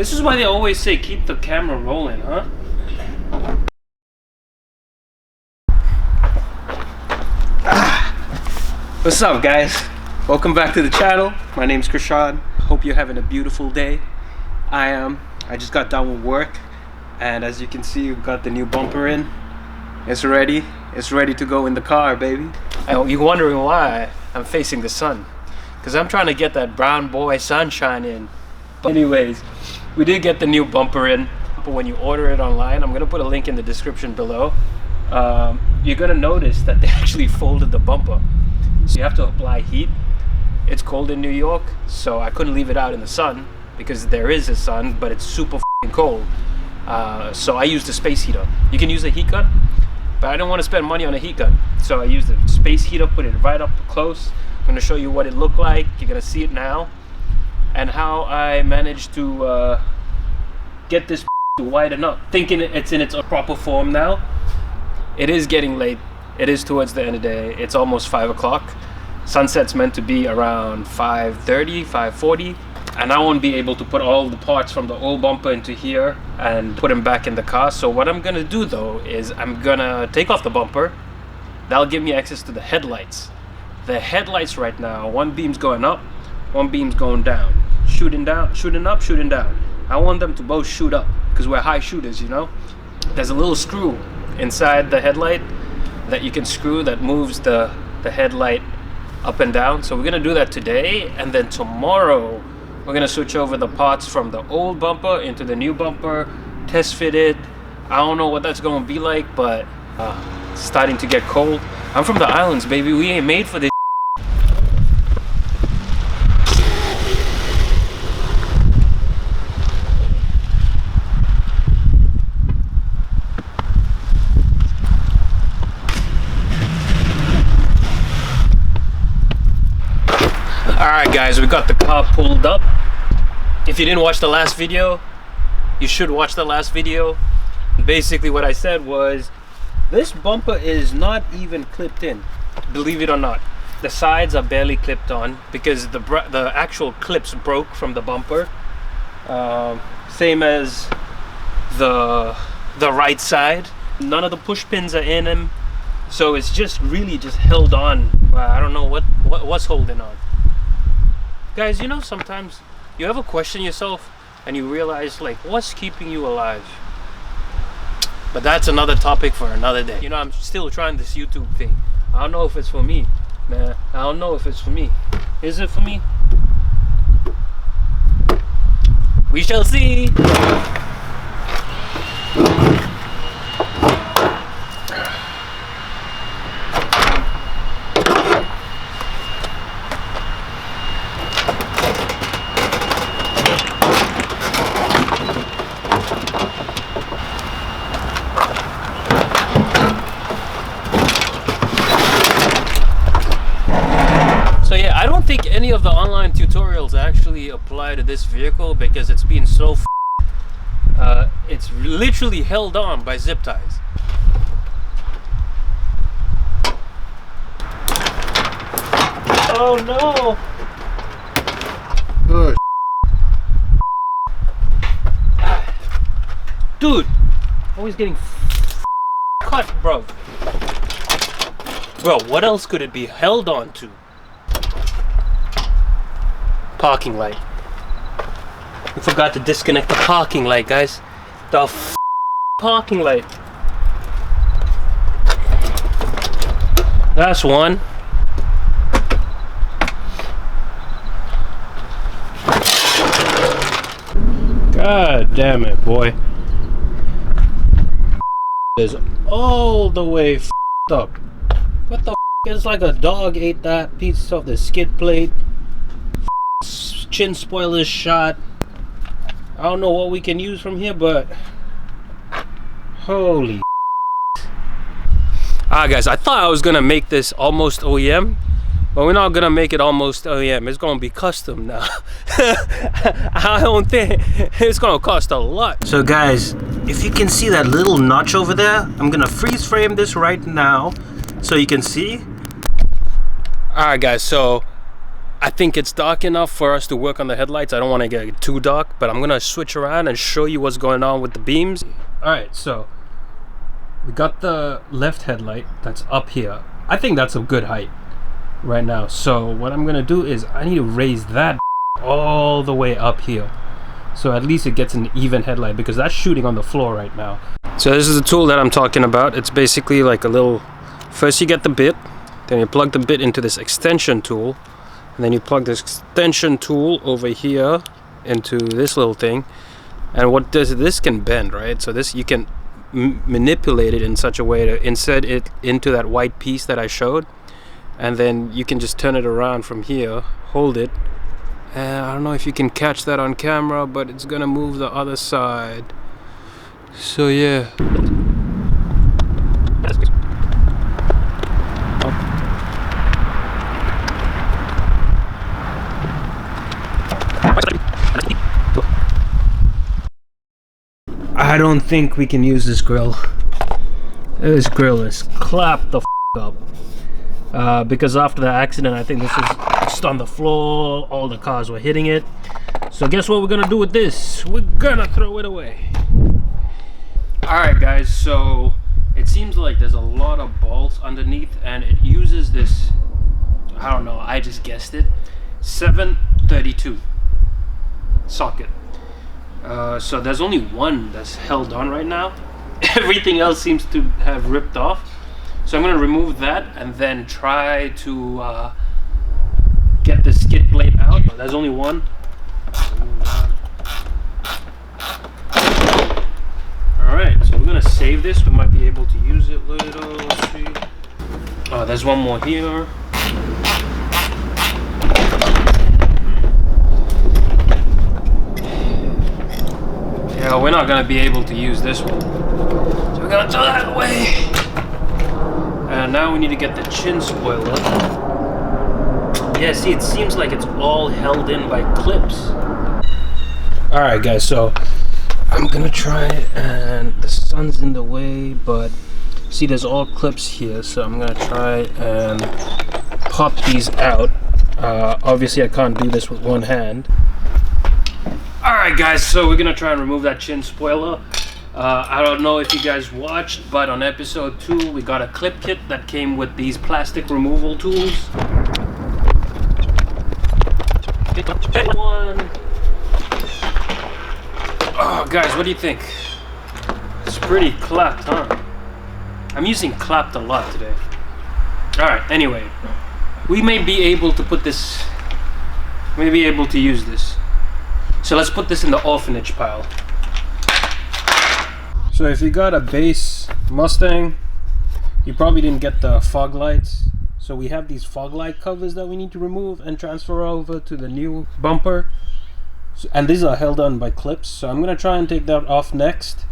This is why they always say keep the camera rolling, huh? What's up, guys? Welcome back to the channel. My name's Krishan. Hope you're having a beautiful day. I am. I just got done with work, and as you can see, we've got the new bumper in. It's ready. It's ready to go in the car, baby. You're wondering why I'm facing the sun. Because I'm trying to get that brown boy sunshine in. But anyways, we did get the new bumper in. But when you order it online, I'm going to put a link in the description below. You're going to notice that they actually folded the bumper. So you have to apply heat. It's cold in New York, so I couldn't leave it out in the sun. Because there is a sun, but it's super f***ing cold. So I used a space heater. You can use a heat gun, but I don't want to spend money on a heat gun. So I used a space heater, put it right up close. I'm going to show you what it looked like. You're going to see it now. And how I managed to get this to widen up. Thinking it's in its proper form now. It is getting late. It is towards the end of the day. It's almost 5 o'clock. Sunset's meant to be around 5:30, 5:40. And I won't be able to put all the parts from the old bumper into here and put them back in the car. So what I'm gonna do though is I'm gonna take off the bumper. That'll give me access to the headlights. The headlights right now, one beam's going up, one beam's going down. Shooting down, shooting up, shooting down. I want them to both shoot up because we're high shooters, you know? There's a little screw inside the headlight that you can screw that moves the headlight up and down. So we're gonna do that today, and then tomorrow we're gonna switch over the parts from the old bumper into the new bumper, test fit it. I don't know what that's gonna be like, but it's starting to get cold. I'm from the islands, baby. We ain't made for this. Alright guys, we got the car pulled up. If you didn't watch the last video, you should watch the last video. Basically what I said was, this bumper is not even clipped in, believe it or not. The sides are barely clipped on because the actual clips broke from the bumper. Same as the right side. None of the push pins are in them. So it's just really just held on. I don't know what's holding on. Guys, you know, sometimes you ever question yourself and you realize, like, what's keeping you alive? But that's another topic for another day. You know, I'm still trying this YouTube thing. I don't know if it's for me, man. I don't know if it's for me. Is it for me? We shall see. I don't think any of the online tutorials actually apply to this vehicle because it's been so it's literally held on by zip ties. Oh no! Oh, dude, always getting cut, bro. Bro, what else could it be held on to? Parking light. We forgot to disconnect the parking light, guys. The parking light. That's one. God damn it, boy. Is all the way up. What the it's like a dog ate that piece of the skid plate. Chin spoilers shot. I don't know what we can use from here, but holy. Alright guys, I thought I was gonna make this almost OEM, but we're not gonna make it almost OEM. It's gonna be custom now. I don't think it's gonna cost a lot. So guys, if you can see that little notch over there, I'm gonna freeze frame this right now so you can see. Alright guys, so I think it's dark enough for us to work on the headlights. I don't want to get too dark, but I'm gonna switch around and show you what's going on with the beams. All right, so we got the left headlight that's up here. I think that's a good height right now. So what I'm gonna do is I need to raise that all the way up here, so at least it gets an even headlight, because that's shooting on the floor right now. So this is the tool that I'm talking about. It's basically like a little, first you get the bit, then you plug the bit into this extension tool, and then you plug this extension tool over here into this little thing. And what does this can bend, right? So this, you can manipulate it in such a way to insert it into that white piece that I showed, and then you can just turn it around from here, hold it, and I don't know if you can catch that on camera, but it's gonna move the other side. So yeah. I don't think we can use this grill. This grill is clapped the up. Because after the accident, I think this was just on the floor. All the cars were hitting it. So guess what we're gonna do with this? We're gonna throw it away. Alright guys, so it seems like there's a lot of bolts underneath, and it uses this, I don't know, I just guessed it, 732 socket. So there's only one that's held on right now. Everything else seems to have ripped off. So I'm going to remove that and then try to get the skid plate out. There's only one. Alright, so we're going to save this. We might be able to use it later. Let's see. Oh, there's one more here. Yeah, we're not gonna be able to use this one, so we're gonna throw that away. And now we need to get the chin spoiler. Yeah, see, it seems like it's all held in by clips. All right, guys, so I'm gonna try, and the sun's in the way, but see, there's all clips here, so I'm gonna try and pop these out. Obviously, I can't do this with one hand. Alright guys, so we're gonna try and remove that chin spoiler. I don't know if you guys watched, but on episode 2 we got a clip kit that came with these plastic removal tools. One. Oh guys, what do you think? It's pretty clapped, huh? I'm using clapped a lot today. Alright, anyway. We may be able to put this, we may be able to use this. So let's put this in the orphanage pile. So if you got a base Mustang, you probably didn't get the fog lights. So we have these fog light covers that we need to remove and transfer over to the new bumper. And these are held on by clips. So I'm gonna try and take that off next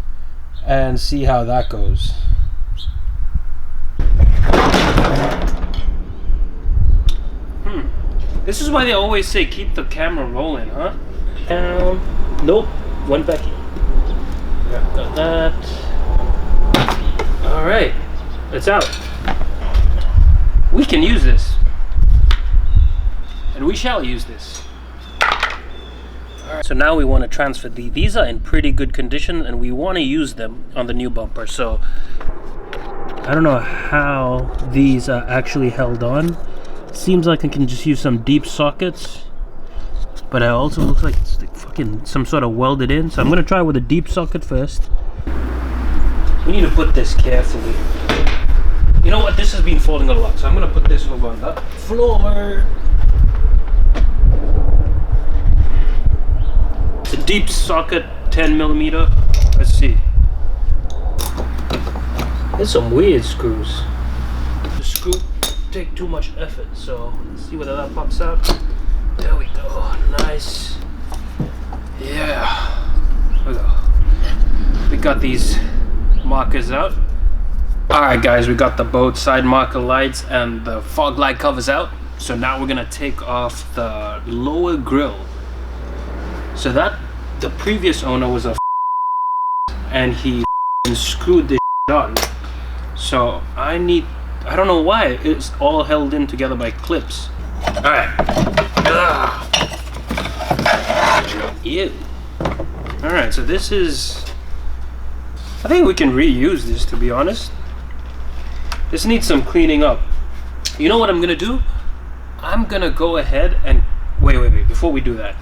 and see how that goes. This is why they always say keep the camera rolling, huh? Nope, went back in. Yeah, got that. Alright, it's out. We can use this. And we shall use this. Alright, so now we want to transfer these are in pretty good condition, and we want to use them on the new bumper. So I don't know how these are actually held on. Seems like I can just use some deep sockets, but it also looks like it's like fucking some sort of welded in. So I'm gonna try with a deep socket first. We need to put this carefully. You know what? This has been falling a lot, so I'm gonna put this over on the floor. It's a deep socket, 10mm. Let's see. There's some weird screws. The screw take too much effort, so let's see whether that pops out. There we go. Nice. Yeah. There we go. We got these markers out. Alright guys, we got the both side marker lights and the fog light covers out. So now we're gonna take off the lower grille. So that the previous owner was a and he screwed this on. So I don't know why it's all held in together by clips. Alright, Ew. Alright, so this is... I think we can reuse this, to be honest. This needs some cleaning up. You know what I'm gonna do? I'm gonna go ahead and... Wait. Before we do that,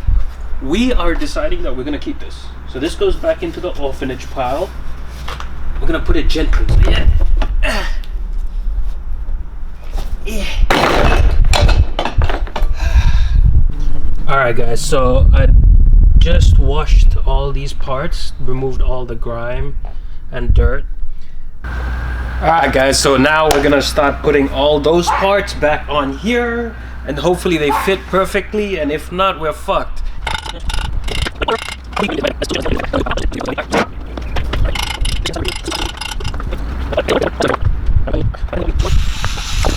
we are deciding that we're gonna keep this. So this goes back into the orphanage pile. We're gonna put it gently. So Alright guys, so I just washed all these parts, removed all the grime and dirt. Alright guys, so now we're gonna start putting all those parts back on here, and hopefully they fit perfectly, and if not, we're fucked.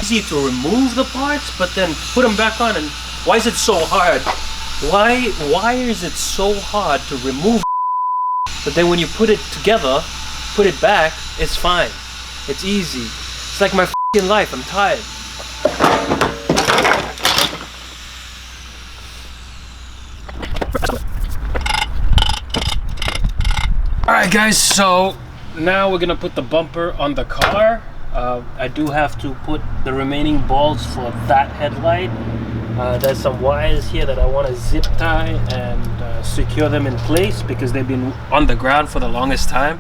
Easy to remove the parts, but then put them back on, and why is it so hard? Why is it so hard to remove? But then when you put it together, put it back, it's fine. It's easy. It's like my f***ing life. I'm tired. Alright guys, so now we're gonna put the bumper on the car. I do have to put the remaining bolts for that headlight. There's some wires here that I want to zip tie and secure them in place because they've been on the ground for the longest time.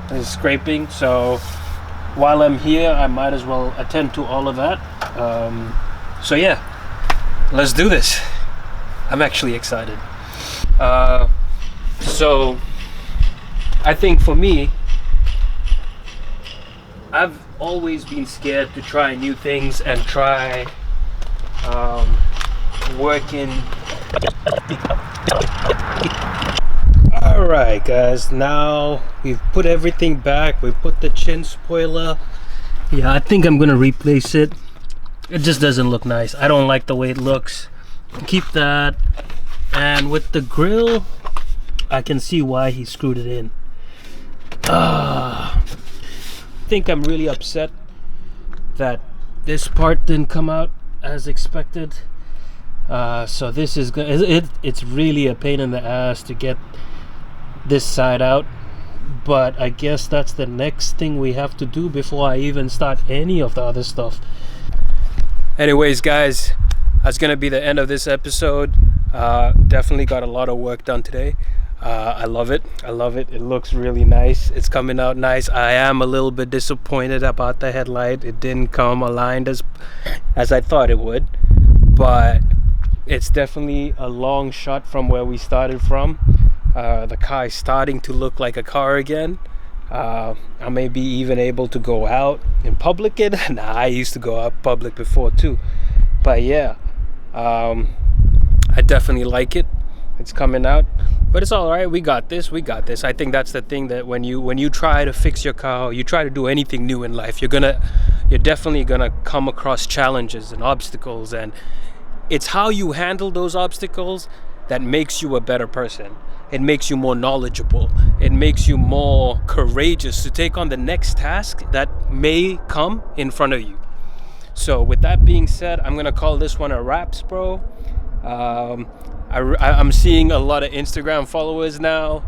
It's scraping, so while I'm here I might as well attend to all of that. So yeah, let's do this. I'm actually excited. So I think for me, I've always been scared to try new things and try working. Alright guys, now we've put everything back. We put the chin spoiler. Yeah, I think I'm gonna replace it. It just doesn't look nice. I don't like the way it looks. Keep that. And with the grill, I can see why he screwed it in. I think I'm really upset that this part didn't come out as expected. So this is it's really a pain in the ass to get this side out, but I guess that's the next thing we have to do before I even start any of the other stuff. Anyways guys, that's gonna be the end of this episode. Definitely got a lot of work done today. I love it. It looks really nice. It's coming out nice. I am a little bit disappointed about the headlight. It didn't come aligned as I thought it would, but it's definitely a long shot from where we started from. The car is starting to look like a car again. I may be even able to go out in public again. Nah, I used to go out public before too, but yeah, I definitely like it. It's coming out, but it's all right. We got this. I think that's the thing, that when you try to fix your car, you try to do anything new in life, you're definitely gonna come across challenges and obstacles, and it's how you handle those obstacles that makes you a better person. It makes you more knowledgeable. It makes you more courageous to take on the next task that may come in front of you. So with that being said, I'm gonna call this one a wraps, bro. I'm seeing a lot of Instagram followers now.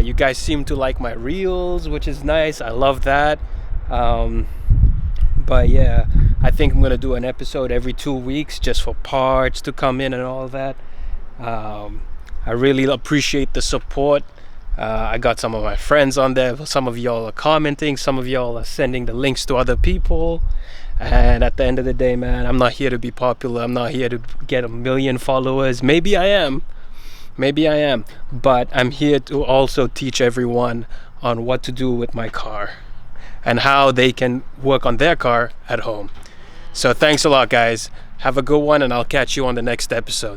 You guys seem to like my reels, which is nice. I love that. But yeah, I think I'm gonna do an episode every 2 weeks just for parts to come in and all that. I really appreciate the support. I got some of my friends on there. Some of y'all are commenting. Some of y'all are sending the links to other people. And at the end of the day, man, I'm not here to be popular. I'm not here to get 1 million followers. Maybe I am, but I'm here to also teach everyone on what to do with my car and how they can work on their car at home. So thanks a lot, guys. Have a good one, and I'll catch you on the next episode.